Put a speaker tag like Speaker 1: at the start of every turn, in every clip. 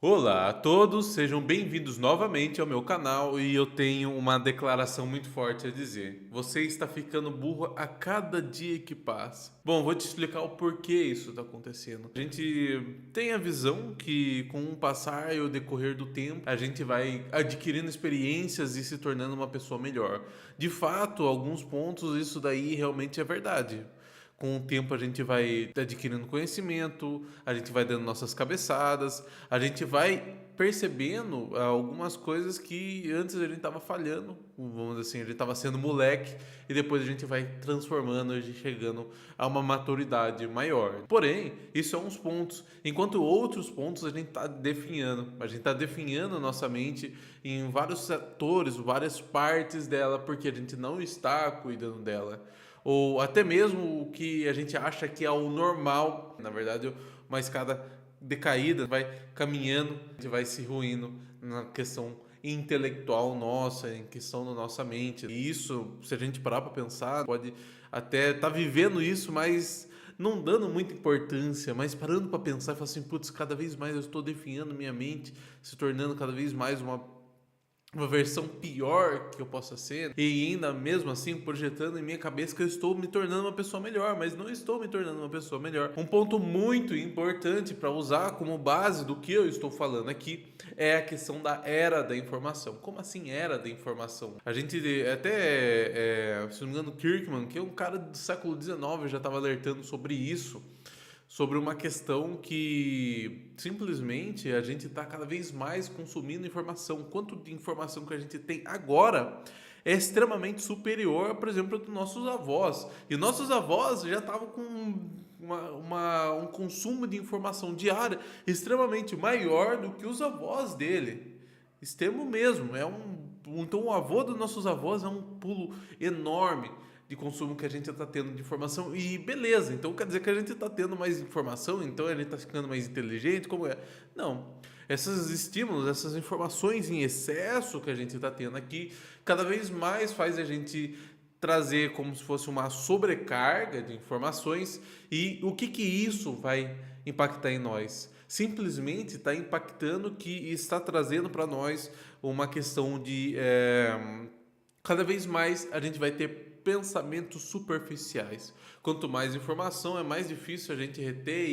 Speaker 1: Olá a todos, sejam bem-vindos novamente ao meu canal e eu tenho uma declaração muito forte a dizer. Você está ficando burro a cada dia que passa. Bom, vou te explicar o porquê isso está acontecendo. A gente tem a visão que com o passar e o decorrer do tempo, a gente vai adquirindo experiências e se tornando uma pessoa melhor. De fato, alguns pontos isso daí realmente é verdade. Com o tempo a gente vai adquirindo conhecimento, a gente vai dando nossas cabeçadas, a gente vai percebendo algumas coisas que antes a gente estava falhando, vamos dizer assim, a gente estava sendo moleque e depois a gente vai transformando e chegando a uma maturidade maior. Porém, isso é uns pontos, enquanto outros pontos a gente está definhando, a gente está definhando a nossa mente em vários setores, várias partes dela, porque a gente não está cuidando dela ou até mesmo o que a gente acha que é o normal, na verdade, uma escada decaída vai caminhando, a gente vai se ruindo na questão intelectual nossa, em questão da nossa mente. E isso, se a gente parar para pensar, pode até estar vivendo isso, mas não dando muita importância, mas parando para pensar e falar assim, putz, cada vez mais eu estou definhando minha mente, se tornando cada vez mais uma versão pior que eu possa ser e ainda mesmo assim projetando em minha cabeça que eu estou me tornando uma pessoa melhor, mas não estou me tornando uma pessoa melhor. Um ponto muito importante para usar como base do que eu estou falando aqui é a questão da era da informação. Como assim era da informação? A gente até, se não me engano, Kirkman, que é um cara do século XIX, já estava alertando sobre isso, sobre uma questão que simplesmente a gente está cada vez mais consumindo informação. Quanto de informação que a gente tem agora é extremamente superior, por exemplo, dos nossos avós. E nossos avós já estavam com um consumo de informação diária extremamente maior do que os avós dele. Extremo mesmo. Então, o avô dos nossos avós é um pulo enorme de consumo que a gente está tendo de informação e beleza, então quer dizer que a gente está tendo mais informação, então ele está ficando mais inteligente, como é? Não, esses estímulos, essas informações em excesso que a gente está tendo aqui, cada vez mais faz a gente trazer como se fosse uma sobrecarga de informações e o que isso vai impactar em nós? Simplesmente está impactando que está trazendo para nós uma questão de cada vez mais a gente vai ter pensamentos superficiais. Quanto mais informação, é mais difícil a gente reter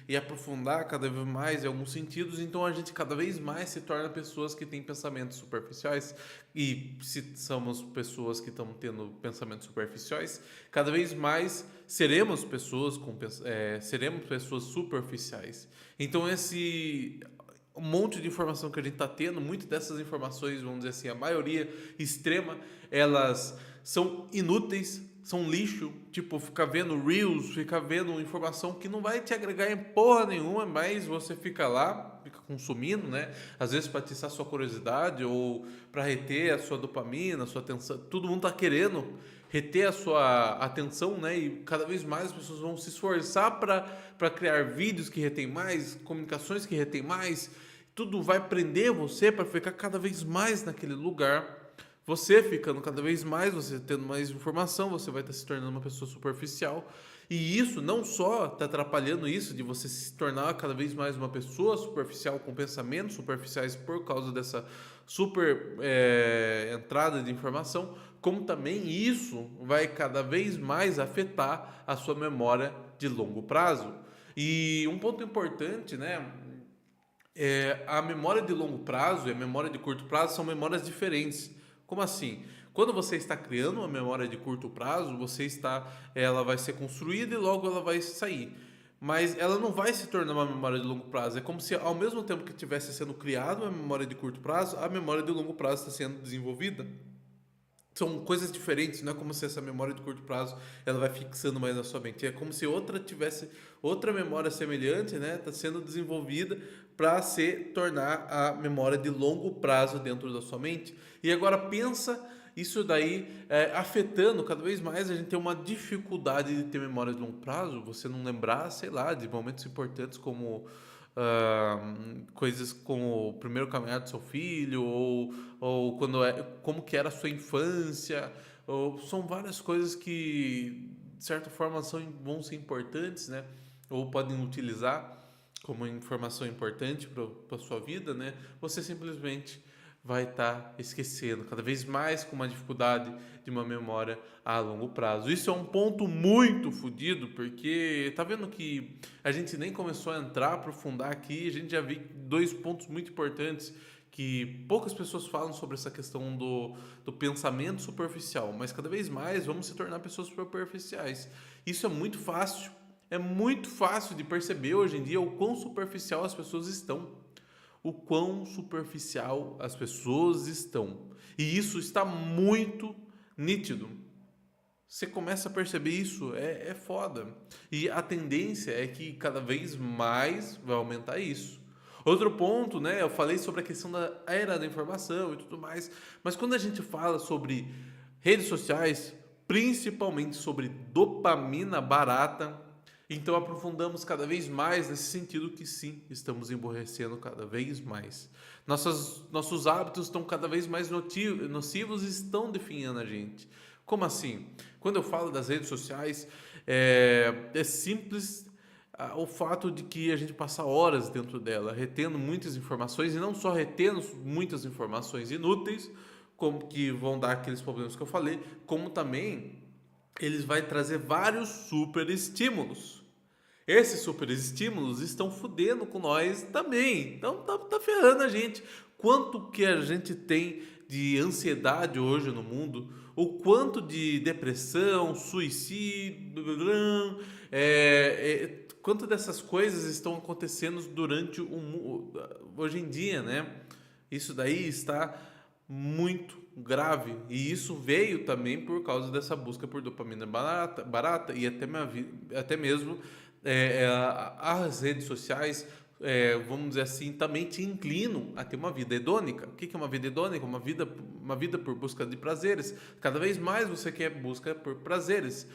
Speaker 1: e aprofundar cada vez mais em alguns sentidos. Então a gente cada vez mais se torna pessoas que têm pensamentos superficiais. E se somos pessoas que estão tendo pensamentos superficiais, cada vez mais seremos pessoas superficiais. Então esse um monte de informação que a gente está tendo, muitas dessas informações, vamos dizer assim, a maioria extrema, elas são inúteis, são lixo, tipo, ficar vendo reels, ficar vendo informação que não vai te agregar em porra nenhuma, mas você fica lá, fica consumindo, né? Às vezes para atiçar sua curiosidade ou para reter a sua dopamina, a sua atenção. Todo mundo tá querendo reter a sua atenção, né? E cada vez mais as pessoas vão se esforçar para criar vídeos que retêm mais, comunicações que retêm mais. Tudo vai prender você para ficar cada vez mais naquele lugar. Você ficando cada vez mais, você tendo mais informação, você vai estar se tornando uma pessoa superficial. E isso não só está atrapalhando isso de você se tornar cada vez mais uma pessoa superficial com pensamentos superficiais por causa dessa super entrada de informação, como também isso vai cada vez mais afetar a sua memória de longo prazo. E um ponto importante, né? A memória de longo prazo e a memória de curto prazo são memórias diferentes. Como assim? Quando você está criando uma memória de curto prazo, ela vai ser construída e logo ela vai sair. Mas ela não vai se tornar uma memória de longo prazo. É como se ao mesmo tempo que estivesse sendo criada uma memória de curto prazo, a memória de longo prazo está sendo desenvolvida. São coisas diferentes, não é como se essa memória de curto prazo ela vai fixando mais na sua mente. É como se outra memória semelhante, né, está sendo desenvolvida para se tornar a memória de longo prazo dentro da sua mente. E agora pensa isso daí afetando cada vez mais a gente tem uma dificuldade de ter memória de longo prazo, você não lembrar, sei lá, de momentos importantes como coisas como o primeiro caminhar do seu filho ou como que era a sua infância, ou, são várias coisas que de certa forma vão ser importantes, né? Ou podem utilizar. como informação importante para a sua vida, né? Você simplesmente vai estar esquecendo, cada vez mais com uma dificuldade de uma memória a longo prazo. Isso é um ponto muito fodido, porque tá vendo que a gente nem começou a entrar, aprofundar aqui, a gente já viu dois pontos muito importantes que poucas pessoas falam sobre essa questão do pensamento superficial, mas cada vez mais vamos se tornar pessoas superficiais. Isso é muito fácil de perceber hoje em dia o quão superficial as pessoas estão. O quão superficial as pessoas estão. E isso está muito nítido. Você começa a perceber isso, é foda. E a tendência é que cada vez mais vai aumentar isso. Outro ponto, né? Eu falei sobre a questão da era da informação e tudo mais, mas quando a gente fala sobre redes sociais, principalmente sobre dopamina barata, então aprofundamos cada vez mais nesse sentido que sim, estamos emborrecendo cada vez mais. Nossos hábitos estão cada vez mais nocivos e estão definhando a gente. Como assim? Quando eu falo das redes sociais, é simples o fato de que a gente passa horas dentro dela, retendo muitas informações, e não só retendo muitas informações inúteis, como que vão dar aqueles problemas que eu falei, como também eles vai trazer vários super estímulos. Esses super estímulos estão fudendo com nós também. Então tá ferrando a gente. Quanto que a gente tem de ansiedade hoje no mundo, o quanto de depressão, suicídio, quanto dessas coisas estão acontecendo durante hoje em dia, né? Isso daí está muito grave, e isso veio também por causa dessa busca por dopamina barata e até mesmo as redes sociais, vamos dizer assim, também te inclinam a ter uma vida hedônica. O que é uma vida hedônica? Uma vida por busca de prazeres. Cada vez mais você quer busca por prazeres.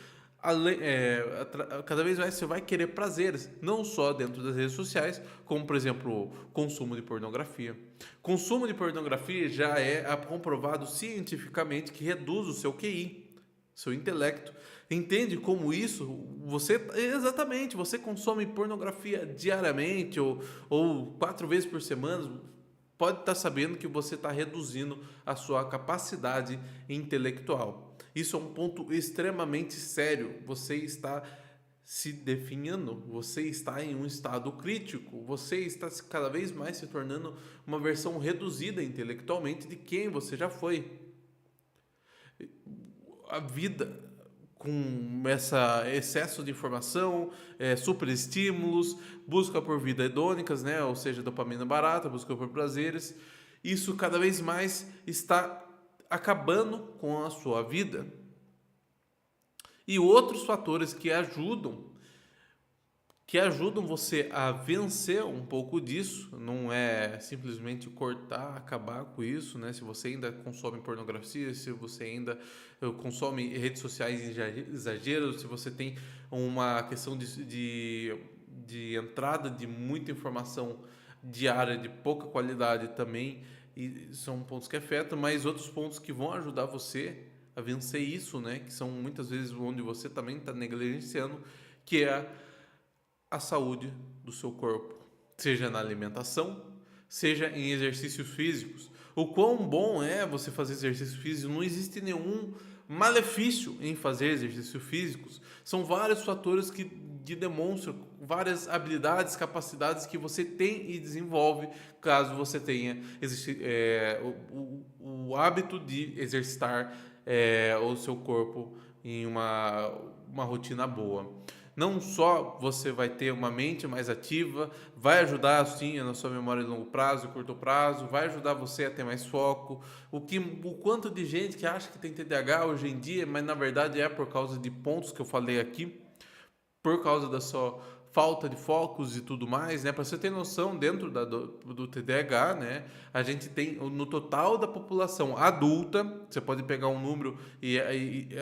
Speaker 1: Cada vez mais você vai querer prazeres, não só dentro das redes sociais, como por exemplo, consumo de pornografia. Consumo de pornografia já é comprovado cientificamente que reduz o seu QI, seu intelecto. Entende como isso? Exatamente, você consome pornografia diariamente ou 4 vezes por semana, pode estar sabendo que você está reduzindo a sua capacidade intelectual. Isso é um ponto extremamente sério. Você está se definhando, você está em um estado crítico, você está cada vez mais se tornando uma versão reduzida intelectualmente de quem você já foi. A vida com esse excesso de informação, superestímulos, busca por vida hedônicas, né? Ou seja, dopamina barata, busca por prazeres, isso cada vez mais está acabando com a sua vida. E outros fatores que ajudam você a vencer um pouco disso, não é simplesmente cortar, acabar com isso, né? Se você ainda consome pornografia, se você ainda consome redes sociais em exagero, se você tem uma questão de entrada de muita informação diária de pouca qualidade também, e são pontos que afetam, mas outros pontos que vão ajudar você a vencer isso, né? Que são muitas vezes onde você também está negligenciando, que é a saúde do seu corpo, seja na alimentação, seja em exercícios físicos. O quão bom é você fazer exercício físico? Não existe nenhum malefício em fazer exercícios físicos. São vários fatores que demonstram várias habilidades, capacidades que você tem e desenvolve caso você tenha o hábito de exercitar o seu corpo em uma rotina boa. Não só você vai ter uma mente mais ativa, vai ajudar sim na sua memória de longo prazo e curto prazo, vai ajudar você a ter mais foco. O quanto de gente que acha que tem TDAH hoje em dia, mas na verdade é por causa de pontos que eu falei aqui, por causa da sua falta de focos e tudo mais, né? Para você ter noção, dentro do TDAH, né? A gente tem, no total da população adulta, você pode pegar um número e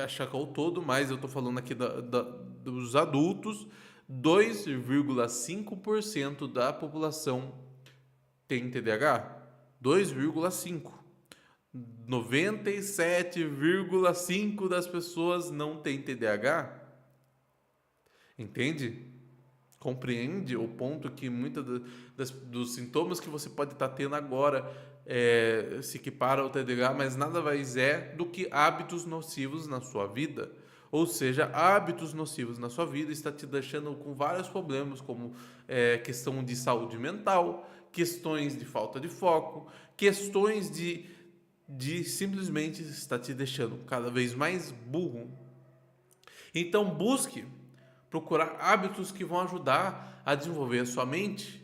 Speaker 1: achar que é o todo, mas eu estou falando aqui dos adultos, 2,5% da população tem TDAH. 2,5%. 97,5% das pessoas não tem TDAH. Entende? Compreende o ponto que muitos dos sintomas que você pode estar tendo agora se equipara ao TDAH, mas nada mais é do que hábitos nocivos na sua vida. Ou seja, hábitos nocivos na sua vida está te deixando com vários problemas, como questão de saúde mental, questões de falta de foco, questões de simplesmente estar te deixando cada vez mais burro. Então busque procurar hábitos que vão ajudar a desenvolver a sua mente,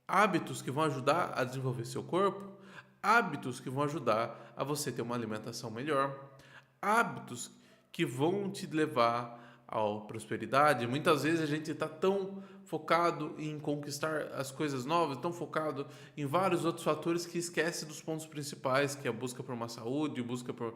Speaker 1: hábitos que vão ajudar a desenvolver seu corpo, hábitos que vão ajudar a você ter uma alimentação melhor, hábitos que vão te levar à prosperidade. Muitas vezes a gente está tão focado em conquistar as coisas novas, tão focado em vários outros fatores que esquece dos pontos principais, que é a busca por uma saúde, busca por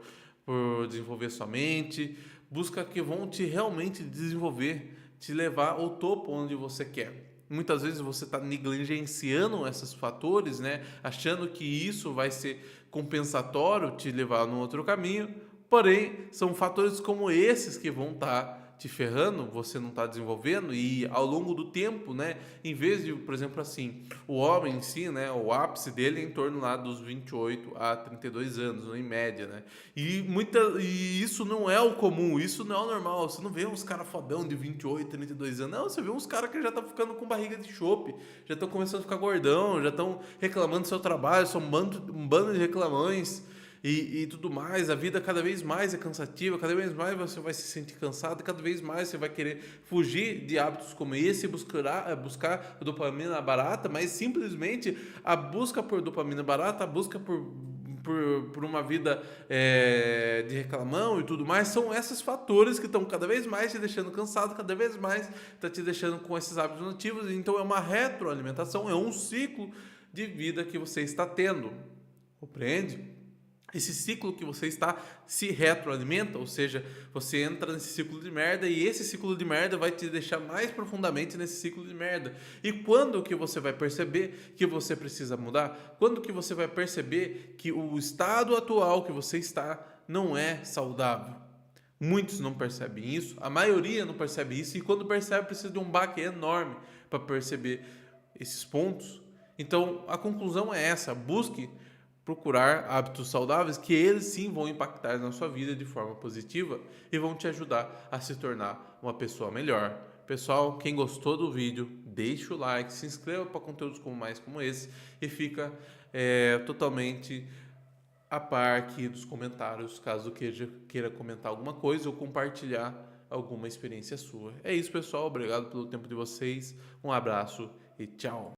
Speaker 1: desenvolver sua mente, busca que vão te realmente desenvolver, te levar ao topo onde você quer. Muitas vezes você está negligenciando esses fatores, né? Achando que isso vai ser compensatório, te levar num outro caminho. Porém, são fatores como esses que vão estar te ferrando, você não está desenvolvendo, e ao longo do tempo, né? Em vez de, por exemplo, assim, o homem em si, né? O ápice dele é em torno lá dos 28 a 32 anos, em média, né? E isso não é o comum, isso não é o normal. Você não vê uns caras fodão de 28, 32 anos. Não, você vê uns caras que já estão ficando com barriga de chope, já estão começando a ficar gordão, já estão reclamando do seu trabalho, são um bando de reclamões. E tudo mais, a vida cada vez mais é cansativa, cada vez mais você vai se sentir cansado, cada vez mais você vai querer fugir de hábitos como esse, buscar dopamina barata, mas simplesmente a busca por dopamina barata, a busca por uma vida de reclamão e tudo mais, são esses fatores que estão cada vez mais te deixando cansado, cada vez mais está te deixando com esses hábitos nativos. Então é uma retroalimentação, é um ciclo de vida que você está tendo, compreende? Esse ciclo que você está se retroalimenta, ou seja, você entra nesse ciclo de merda e esse ciclo de merda vai te deixar mais profundamente nesse ciclo de merda. E quando que você vai perceber que você precisa mudar? Quando que você vai perceber que o estado atual que você está não é saudável? Muitos não percebem isso, a maioria não percebe isso, e quando percebe precisa de um baque enorme para perceber esses pontos. Então a conclusão é essa: busque procurar hábitos saudáveis que eles sim vão impactar na sua vida de forma positiva e vão te ajudar a se tornar uma pessoa melhor. Pessoal, quem gostou do vídeo, deixa o like, se inscreva para conteúdos como esse e fica totalmente a par aqui dos comentários, caso queira comentar alguma coisa ou compartilhar alguma experiência sua. É isso, pessoal. Obrigado pelo tempo de vocês. Um abraço e tchau.